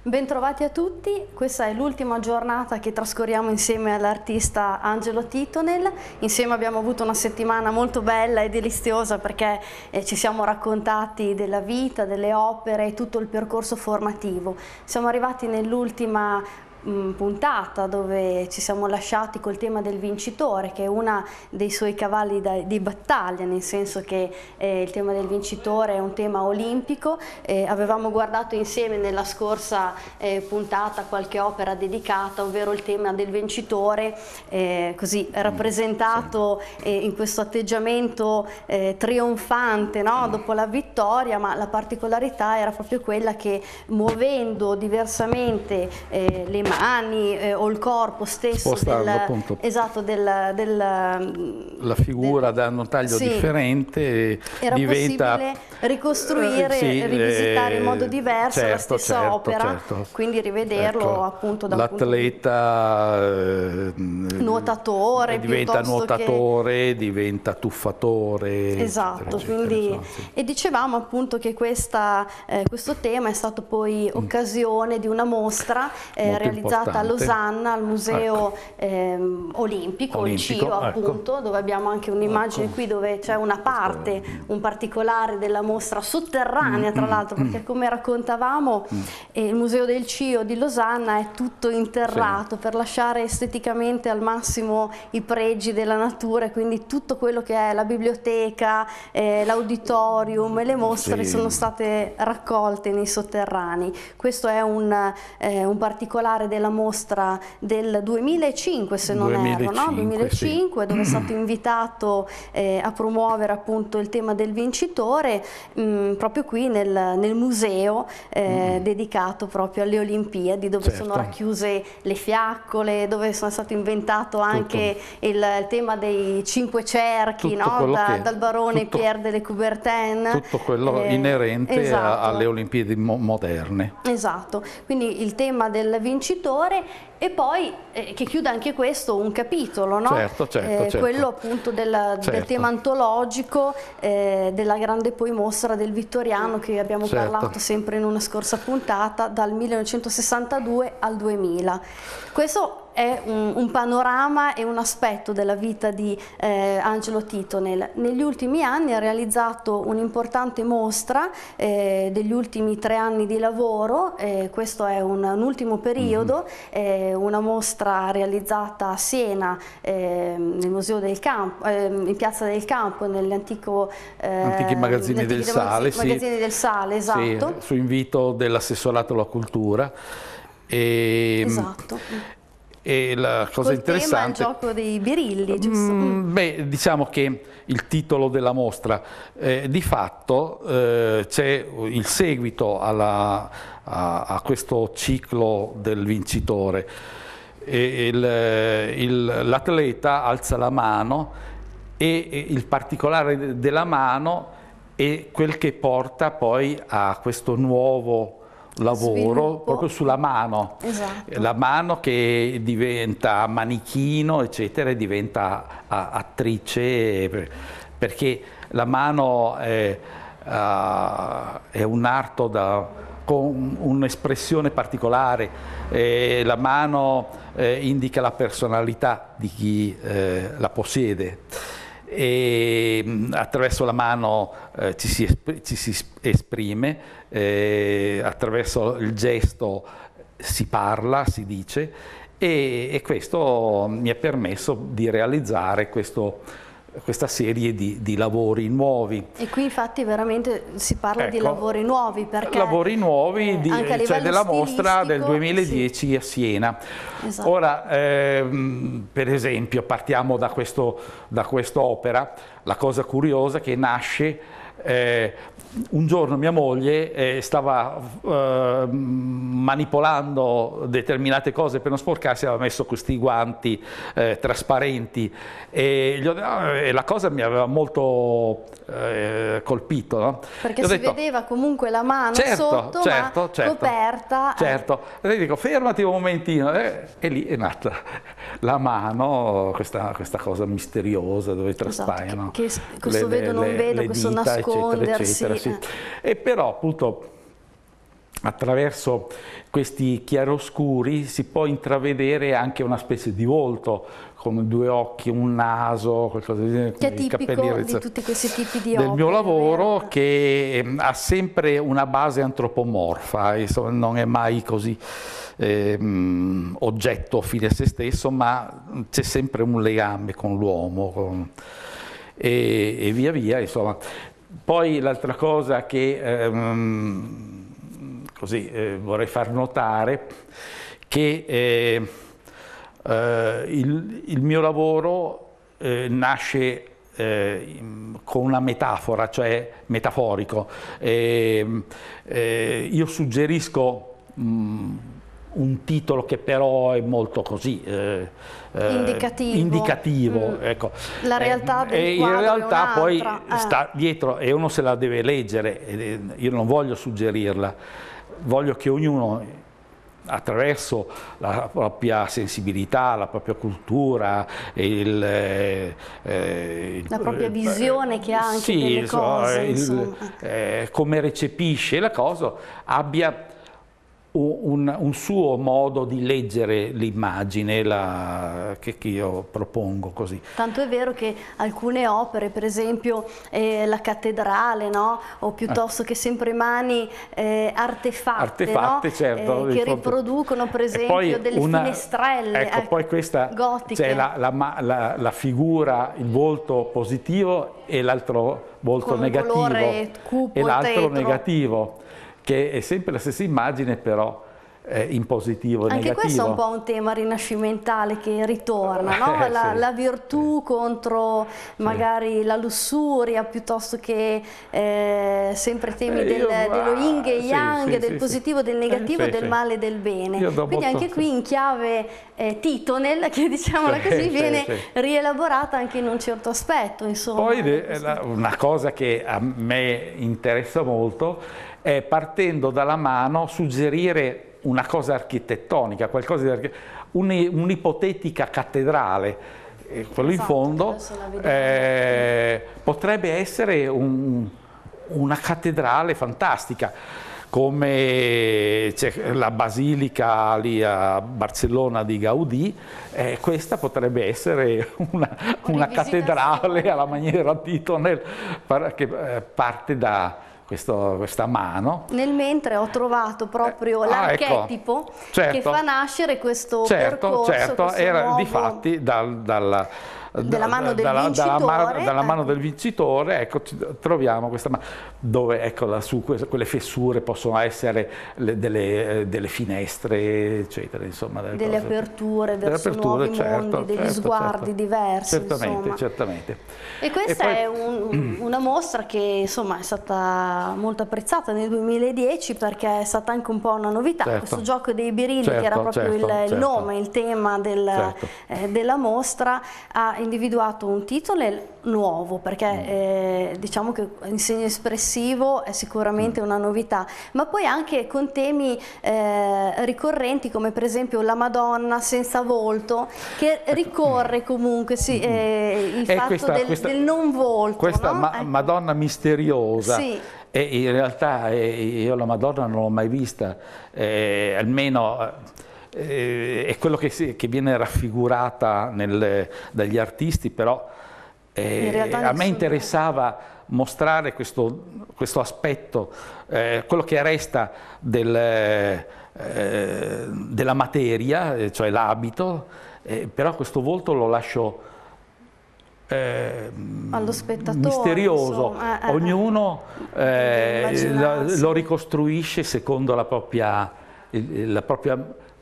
Bentrovati a tutti, questa è l'ultima giornata che trascorriamo insieme all'artista Angelo Titonel. Insieme abbiamo avuto una settimana molto bella e deliziosa perché ci siamo raccontati della vita, delle opere e tutto il percorso formativo. Siamo arrivati nell'ultima puntata dove ci siamo lasciati col tema del vincitore, che è uno dei suoi cavalli di battaglia, nel senso che il tema del vincitore è un tema olimpico. Avevamo guardato insieme nella scorsa puntata qualche opera dedicata, ovvero il tema del vincitore, così rappresentato in questo atteggiamento trionfante, no? Dopo la vittoria, ma la particolarità era proprio quella che, muovendo diversamente le mani o il corpo stesso la figura da un taglio differente, era diventa possibile ricostruire e rivisitare in modo diverso la stessa opera, quindi rivederlo appunto da l'atleta nuotatore, diventa nuotatore, diventa tuffatore, esatto, quindi e dicevamo appunto che questo tema è stato poi occasione di una mostra realizzata a Losanna al Museo Olimpico, il CIO appunto, dove abbiamo anche un'immagine qui dove c'è una parte, un particolare della mostra sotterranea tra l'altro, perché come raccontavamo il Museo del CIO di Losanna è tutto interrato per lasciare esteticamente al massimo i pregi della natura, e quindi tutto quello che è la biblioteca, l'auditorium e le mostre sono state raccolte nei sotterranei. Questo è un particolare della mostra del 2005, se non erro, no? 2005, dove è stato invitato a promuovere appunto il tema del vincitore proprio qui nel museo dedicato proprio alle Olimpiadi, dove sono racchiuse le fiaccole, dove sono stato inventato anche il tema dei 5 cerchi, no? Dal barone Pierre de Coubertin. Tutto quello inerente alle Olimpiadi moderne. Esatto, quindi il tema del vincitore, e poi che chiude anche questo un capitolo, no? Quello appunto del tema antologico della grande poi mostra del Vittoriano, che abbiamo parlato sempre in una scorsa puntata, dal 1962 al 2000. Questo è un panorama e un aspetto della vita di Angelo Titonel. Negli ultimi anni ha realizzato un'importante mostra degli ultimi 3 anni di lavoro, questo è un ultimo periodo, una mostra realizzata a Siena nel Museo del Campo, in Piazza del Campo, antichi magazzini del Sale, del Sale, esatto. Su invito dell'assessorato alla cultura. Esatto. E la cosa interessante tema è il gioco dei birilli, giusto? Beh, diciamo che il titolo della mostra di fatto c'è il seguito a questo ciclo del vincitore. L'atleta alza la mano e il particolare della mano è quel che porta poi a questo nuovo lavoro proprio sulla mano, la mano che diventa manichino eccetera, e diventa attrice, perché la mano è un arto con un'espressione particolare, la mano indica la personalità di chi la possiede. E attraverso la mano ci si esprime, attraverso il gesto si parla, si dice, e questo mi ha permesso di realizzare questa serie di lavori nuovi. E qui infatti veramente si parla di lavori nuovi, perché lavori nuovi cioè della mostra del 2010 a Siena. Ora per esempio partiamo da quest'opera. La cosa curiosa è che nasce un giorno mia moglie stava manipolando determinate cose per non sporcarsi, aveva messo questi guanti trasparenti e la cosa mi aveva molto colpito, no? Perché si vedeva comunque la mano sotto, ma coperta. E le dico fermati un momentino, e lì è nata la mano, questa cosa misteriosa dove traspaiono questo vedo non vedo, questo nascondersi. E però appunto attraverso questi chiaroscuri si può intravedere anche una specie di volto, con 2 occhi, un naso, qualcosa di che è tipico di tutti questi tipi di del opere, mio lavoro, vero? che ha sempre una base antropomorfa, insomma, non è mai così oggetto fine a se stesso, ma c'è sempre un legame con l'uomo e via via, insomma. Poi l'altra cosa che vorrei far notare, che il mio lavoro nasce con una metafora, cioè metaforico. Io suggerisco un titolo che però è molto così indicativo, ecco. La realtà del in quadro realtà poi è sta dietro e uno se la deve leggere. Io non voglio suggerirla, voglio che ognuno, attraverso la propria sensibilità, la propria cultura, la propria visione che ha anche delle cose, come recepisce la cosa, abbia un suo modo di leggere l'immagine che io propongo così. Tanto è vero che alcune opere, per esempio la cattedrale, no? O piuttosto che sempremani artefatte, no? Certo, che riproducono per esempio delle finestrelle, ecco, poi questa gotiche. C'è la figura, il volto positivo e l'altro volto negativo, e l'altro negativo, che è sempre la stessa immagine, però in positivo e negativo. Anche questo è un po' un tema rinascimentale che ritorna, no? La virtù contro magari la lussuria, piuttosto che sempre temi dello yin e yang, del positivo, del negativo, del male e del bene. Quindi anche qui in chiave Titonel, che diciamola così, viene rielaborata anche in un certo aspetto, insomma. Poi una cosa che a me interessa molto è, partendo dalla mano, suggerire una cosa architettonica, qualcosa di un'ipotetica cattedrale. Quello in fondo potrebbe essere una cattedrale fantastica, come c'è la basilica lì a Barcellona di Gaudì. Questa potrebbe essere una cattedrale alla maniera di Titonel, che parte da questa mano. Nel mentre ho trovato proprio l'archetipo che fa nascere questo percorso. Questo era nuovo... difatti dalla mano del vincitore, ecco, troviamo questa mano, dove, ecco, su quelle fessure possono essere delle finestre, eccetera, insomma, delle aperture verso nuovi mondi, degli sguardi diversi, certamente. E questa è una mostra che, insomma, è stata molto apprezzata nel 2010, perché è stata anche un po' una novità, questo gioco dei birilli, che era proprio il nome, il tema della mostra, ha individuato un titolo nuovo, perché diciamo che in segno espressivo è sicuramente una novità, ma poi anche con temi ricorrenti, come per esempio la Madonna senza volto, che ricorre comunque il fatto del non volto. Questa no? Madonna misteriosa. E in realtà io la Madonna non l'ho mai vista, almeno è quello che viene raffigurata dagli artisti, però a me interessava mostrare questo aspetto, quello che resta della materia, cioè l'abito, però questo volto lo lascio allo spettatore, misterioso. Ognuno lo ricostruisce secondo la propria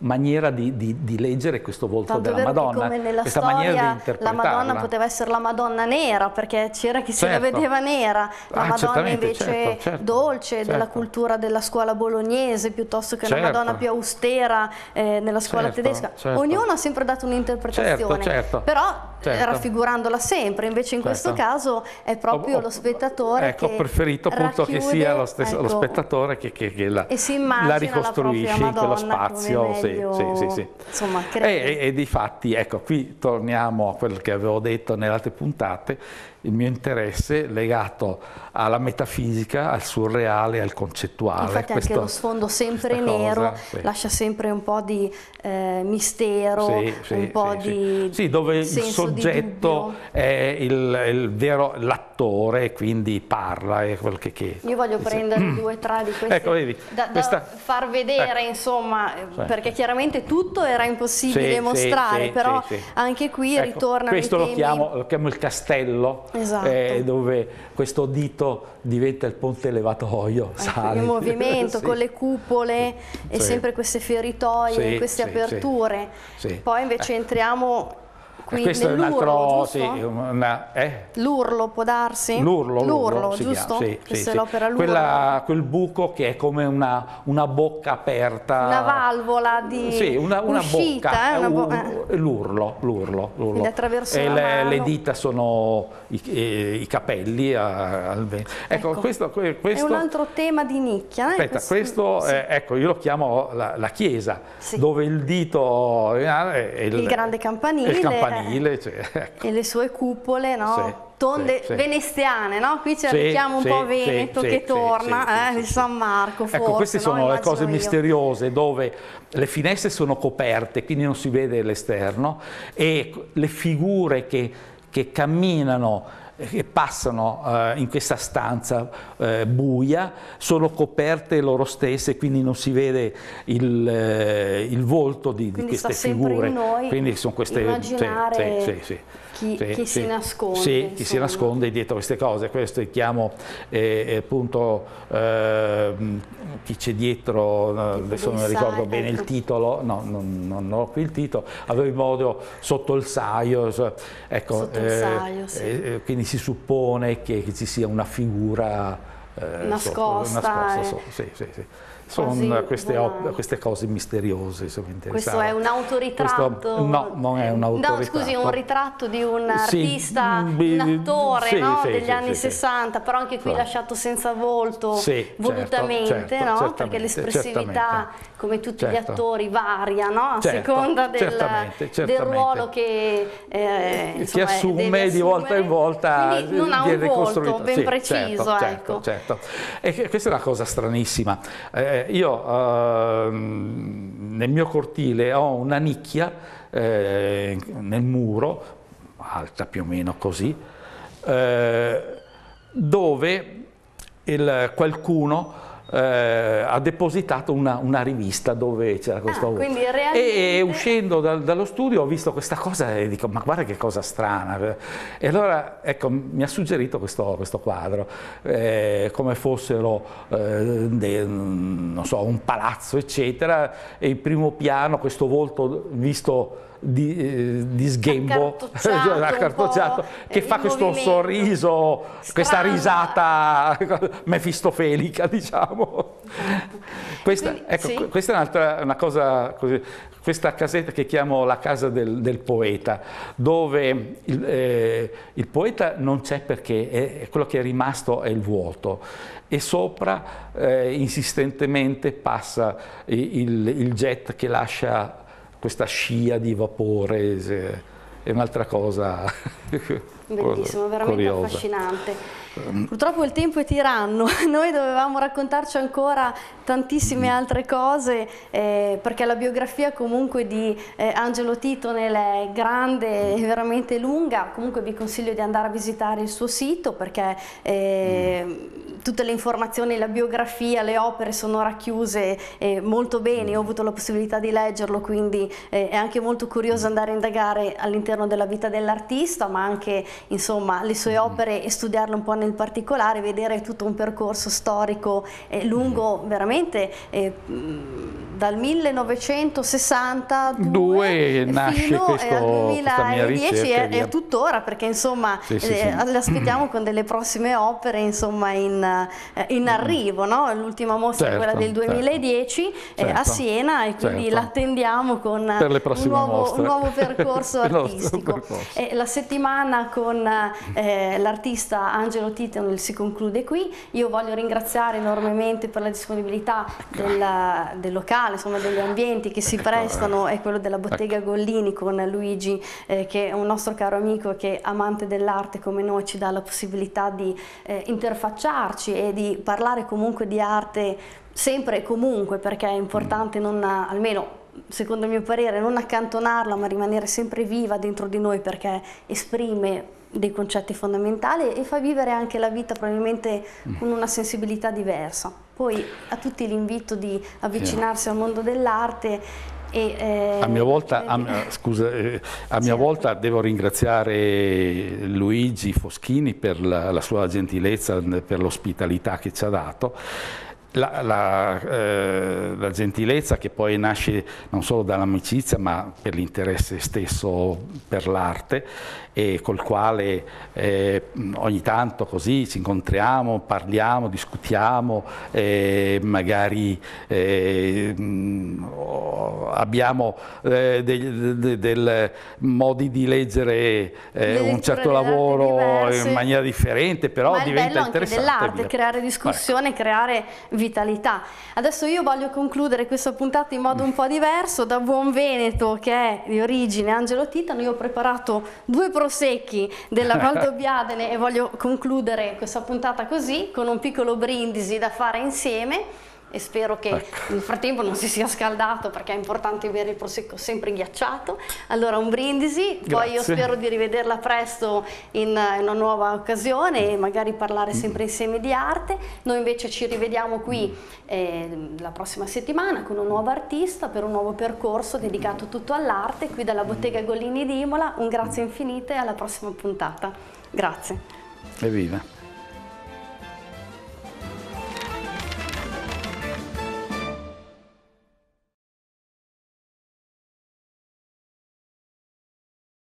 maniera di leggere questo volto della Madonna. Come nella questa storia maniera di la Madonna poteva essere la Madonna nera, perché c'era chi se la vedeva nera, la Madonna invece dolce, della cultura della scuola bolognese, piuttosto che una Madonna più austera nella scuola tedesca. Ognuno ha sempre dato un'interpretazione, però raffigurandola sempre. Invece in questo caso è proprio lo spettatore che ho preferito appunto che sia lo spettatore che la ricostruisce in quello spazio. Insomma, e difatti, ecco, qui torniamo a quello che avevo detto nelle altre puntate. il mio interesse legato alla metafisica, al surreale, al concettuale. Infatti anche lo sfondo sempre nero lascia sempre un po' di mistero, un po' di sì, dove il soggetto è il vero l'attore, quindi parla, è quel che io voglio prendere 2 o 3 di questi, ecco, vedi, da far vedere, insomma, perché chiaramente tutto era impossibile mostrare, però anche qui ritornano questo i temi. lo chiamo il castello, dove questo dito diventa il ponte levatoio, sale. Il movimento con le cupole e sempre queste feritoie, queste aperture. Poi invece entriamo qui nell'urlo, l'urlo può darsi? L'urlo, giusto? Questa è l'opera l'urlo. Quel buco che è come una bocca aperta. Una valvola di una uscita, l'urlo. Quindi attraverso la mano. Le dita sono i capelli al vento. Ecco, questo è un altro tema di nicchia. Aspetta, questo ecco, io lo chiamo la chiesa, dove il dito è il grande campanile. Ecco. E le sue cupole, no? Tonde veneziane, no? Qui c'è il richiamo un po' veneto che torna, di San Marco, forse. Ecco, queste sono le cose misteriose, dove le finestre sono coperte, quindi non si vede l'esterno, e le figure che camminano, che passano in questa stanza buia, sono coperte loro stesse, quindi non si vede il volto di queste figure. In noi quindi sono queste immaginare chi si nasconde. Chi si nasconde dietro queste cose. Questo chiamo appunto chi c'è dietro, adesso non ricordo bene il titolo, no, non ho qui il titolo, avevo modo sotto il saio, ecco, sotto il saio, quindi si suppone che ci sia una figura nascosta. Sono queste cose misteriose. Questo è un autoritratto? No, non è un autoritratto. No, scusi, un ritratto di un artista, un attore degli anni 60, però anche qui lasciato senza volto, volutamente, no? Perché l'espressività, come tutti gli attori, varia, no? A seconda del ruolo che assume di volta in volta. Quindi non ha un volto ben preciso. Certo. E questa è una cosa stranissima. Io nel mio cortile ho una nicchia nel muro, alta più o meno così, dove qualcuno ha depositato una rivista dove c'era questo e uscendo dallo studio ho visto questa cosa e dico: ma guarda che cosa strana. E allora ecco, mi ha suggerito questo quadro, come fossero non so, un palazzo eccetera, e in primo piano questo volto visto di sghembo accartocciato, che fa questo sorriso, questa risata mefistofelica, diciamo. Questa è una cosa così, questa casetta che chiamo la casa del poeta, dove il poeta non c'è, perché quello che è rimasto è il vuoto, e sopra insistentemente passa il jet che lascia questa scia di vapore. È un'altra cosa bellissimo, veramente curiosa, affascinante. Purtroppo il tempo è tiranno, noi dovevamo raccontarci ancora tantissime altre cose, perché la biografia comunque di Angelo Titonel è grande e veramente lunga. Comunque vi consiglio di andare a visitare il suo sito, perché tutte le informazioni, la biografia, le opere sono racchiuse molto bene. Io ho avuto la possibilità di leggerlo, quindi è anche molto curioso andare a indagare all'interno della vita dell'artista, ma anche insomma le sue opere, e studiarle un po' nel particolare, vedere tutto un percorso storico lungo veramente dal 1962 fino al 2010 e tuttora, perché insomma l'aspettiamo con delle prossime opere insomma in in arrivo, no? L'ultima mostra è quella del 2010 a Siena, e quindi l'attendiamo con un nuovo percorso artistico. La settimana con l'artista Angelo Titano si conclude qui. Io voglio ringraziare enormemente per la disponibilità del locale, insomma degli ambienti che si prestano, è quello della Bottega Gollini con Luigi, che è un nostro caro amico che, amante dell'arte come noi, ci dà la possibilità di interfacciarci e di parlare comunque di arte sempre e comunque, perché è importante non, almeno secondo il mio parere, non accantonarla, ma rimanere sempre viva dentro di noi, perché esprime dei concetti fondamentali e fa vivere anche la vita probabilmente con una sensibilità diversa. Poi a tutti l'invito di avvicinarsi al mondo dell'arte. A mia volta, volta devo ringraziare Luigi Foschini per la sua gentilezza, per l'ospitalità che ci ha dato. La gentilezza che poi nasce non solo dall'amicizia, ma per l'interesse stesso per l'arte, e col quale ogni tanto così ci incontriamo, parliamo, discutiamo, magari abbiamo dei modi di leggere un certo lavoro in maniera differente, però diventa interessante. Ma è bello anche dell'arte, creare discussione, creare vitalità. Adesso io voglio concludere questa puntata in modo un po' diverso. Da buon veneto, che è di origine Angelo Titano, io ho preparato 2 prosecchi della Valdobbiadene e voglio concludere questa puntata così, con un piccolo brindisi da fare insieme. E spero che nel frattempo non si sia scaldato, perché è importante bere il prosecco sempre ghiacciato. Allora un brindisi, poi io spero di rivederla presto in una nuova occasione e magari parlare sempre insieme di arte. Noi invece ci rivediamo qui la prossima settimana con un nuovo artista per un nuovo percorso dedicato tutto all'arte qui dalla Bottega Gollini di Imola. Un grazie infinito e alla prossima puntata. Grazie. Evviva.